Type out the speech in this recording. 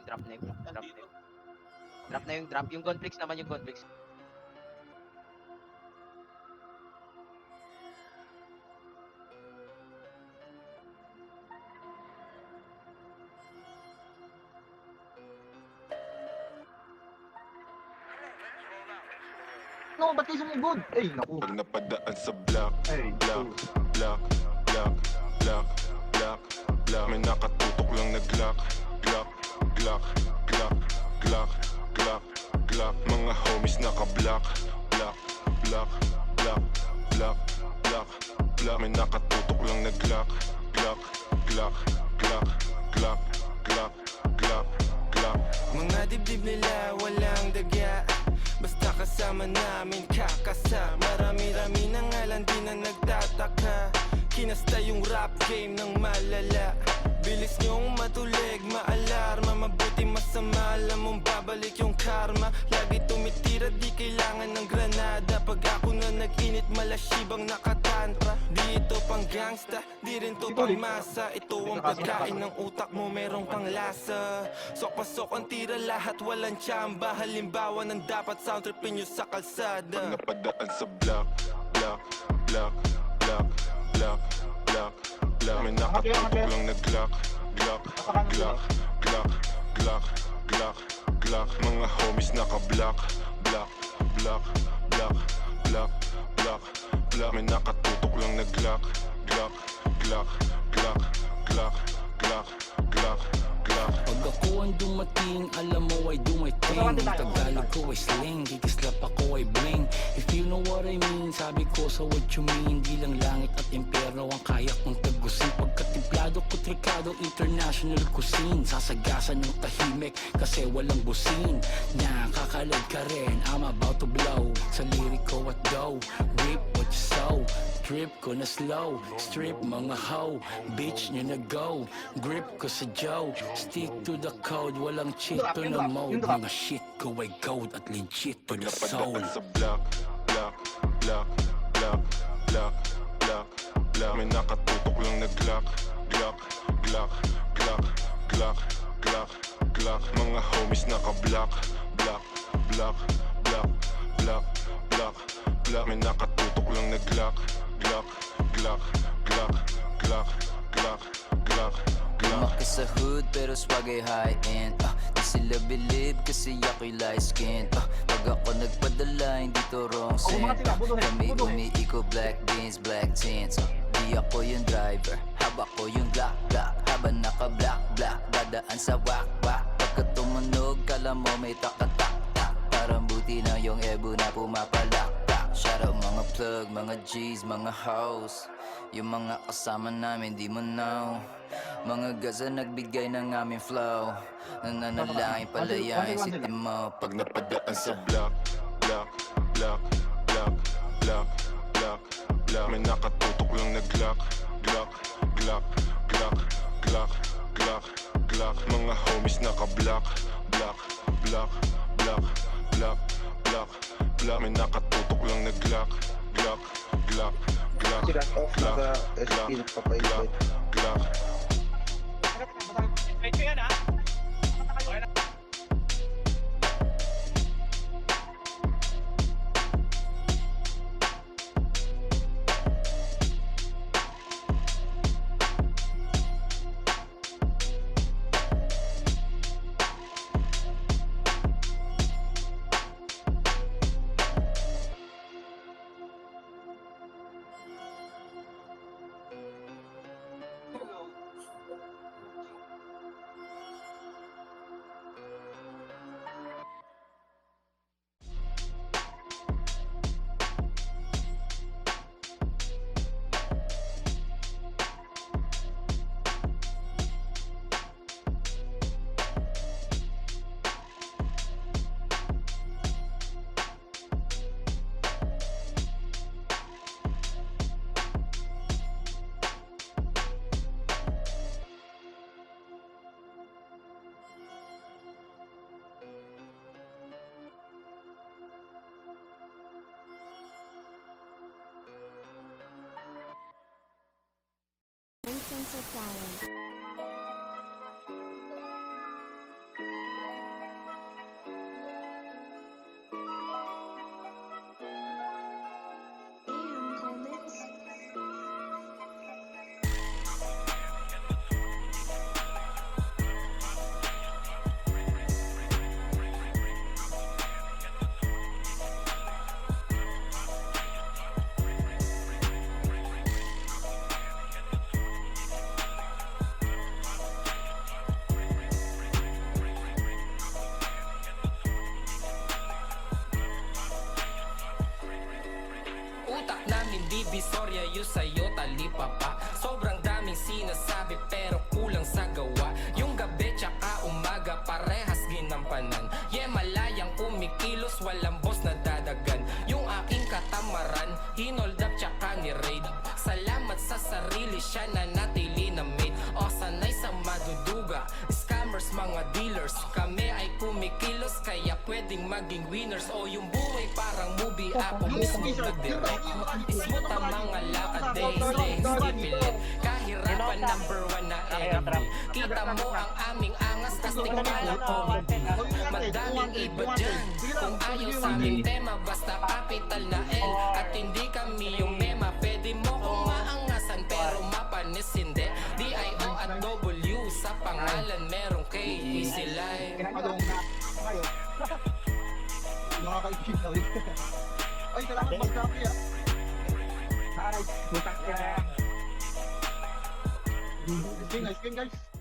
drop na yung drop na yung drop na yung drop. Yung conflicts naman yung conflicts. No, ba't kayo sumugod? Ay, naku. Pag napadaan sa block, Ay, block, block, block, block, block, block. May nakatutok lang na Glock, Glock, Glock, Glock, Glock, Glock, Glock. Mga homies naka-block, block, block, block, block, block, block. May nakatutok lang na Glock, Glock, Glock, Glock, Glock, Glock, Glock, Glock. Mga dibdib nila walang dagya, basta kasama namin kakasa. Marami-rami na nga lang di na nagtataka. Kinasta yung rap game ng malala. Bilis nyong matulig, maalarma. Mabuti masama, alam mong babalik yung karma. Lagi tumitira, di kailangan ng granada. Pag ako na nag-init, malasibang nakatantra. Di ito pang gangsta, di rin to pang masa. Ito ang pagkain ng utak mo, merong pang lasa. Sok-pasok ang tira, lahat walang tsamba. Halimbawa ng dapat sound tripin nyo sa kalsada. Pag napadaan sa block, block, block, block, block, block, block. May nakatutok lang na Glock, Glock, Glock, Glock, Glock, Glock, Glock. Mga homies naka-block, block, block, block, block, block, block. May nakatutok lang na Glock, Glock, Glock, Glock, Glock, Glock, Glock, Glock. Pag ako ang dumating, alam mo I do my thing. Yung Tagalog ko ay slang, kikislap ako ay bling. If you know what I mean, sabi ko sa what you mean. Di lang langit at impyerno ang kaya kong tagusin. Pagkatimplado ko trikado, international cuisine. Sasagasan ng tahimik kasi walang busin. Nakakalag ka rin, I'm about to blow. Sa lirik ko at go, rip what you sow. Trip ko na slow, strip mga hoe. Bitch nyo na go, grip ko sa Joe. Stick to the code, walang cheat to na mode. Mga shit ko ay gold at legit to the soul. Napadaan sa block, block, block, block, block, block, block. May nakatutok lang na Glock, Glock, Glock, Glock, Glock, Glock, Glock. Mga homies naka-block, block, block, block, block, block, block. May nakatutok lang na Glock, Glock, Glock, Glock, Glock, Glock, Glock, Glock. Lumaki sa hood pero swag ay high-end. Di sila believe kasi ako'y light-skinned. Pag ako nagpadala hindi to wrong scent. Kami umiiko black beans, black tints. Di ako yung driver, haba ko yung Glock, Glock. Habang naka-black, black, dadaan sa wak-wak. Pagka tumunog, kala mo may takatak-tak. Parang buti na yung ebo na pumapalak-tak. Shout out mga plug, mga G's, mga hoes. Yung mga kasama namin di mo know. Mga gaza nagbigay ng aming flow. Nananalangin palayain si Timo. Pag napadaan sa block, block, block, block, block, block, block. May nakatutok lang na Glock, Glock, Glock, Glock, Glock, Glock, Glock. Mga homies naka-block, block, block, block, block, block, block. May nakatutok lang na Glock, Glock, Glock, Glock, Glock, Glock, Glock, Glock. Medyo yan ha. Sense of talent. Divisoria yung sa'yo talipa pa. Sobrang daming sinasabi pero kulang sa gawa. Yung gabi tsaka umaga parehas ginampanan. Malayang kumikilos walang boss na dadagan. Yung aking katamaran hinold up tsaka ni-raid. Salamat sa sarili siya na natili na made. O sanay sa maduduga, scammers mga dealers. Kami ay kumikilos kaya pwedeng maging winners. O yung buhay parang movie ako mismo nag-direct. Smooth ang mga lakad days, legs, di pilit. Kahirapan number 1 na enemy. Kita mo ang aming angas kasting quality. Madaming iba dyan. Kung ayaw sa aming tema basta capital na L. At hindi kami yung mema. Pwede mo kong maangasan pero mapanis hindi. D-I-O at W sa pangalan merong K. Easy life. Pinagmadong na kayo. Nakakaisip na rin. Ay, salamat mag-copy ah. Alright, butang kaya. Nice game guys.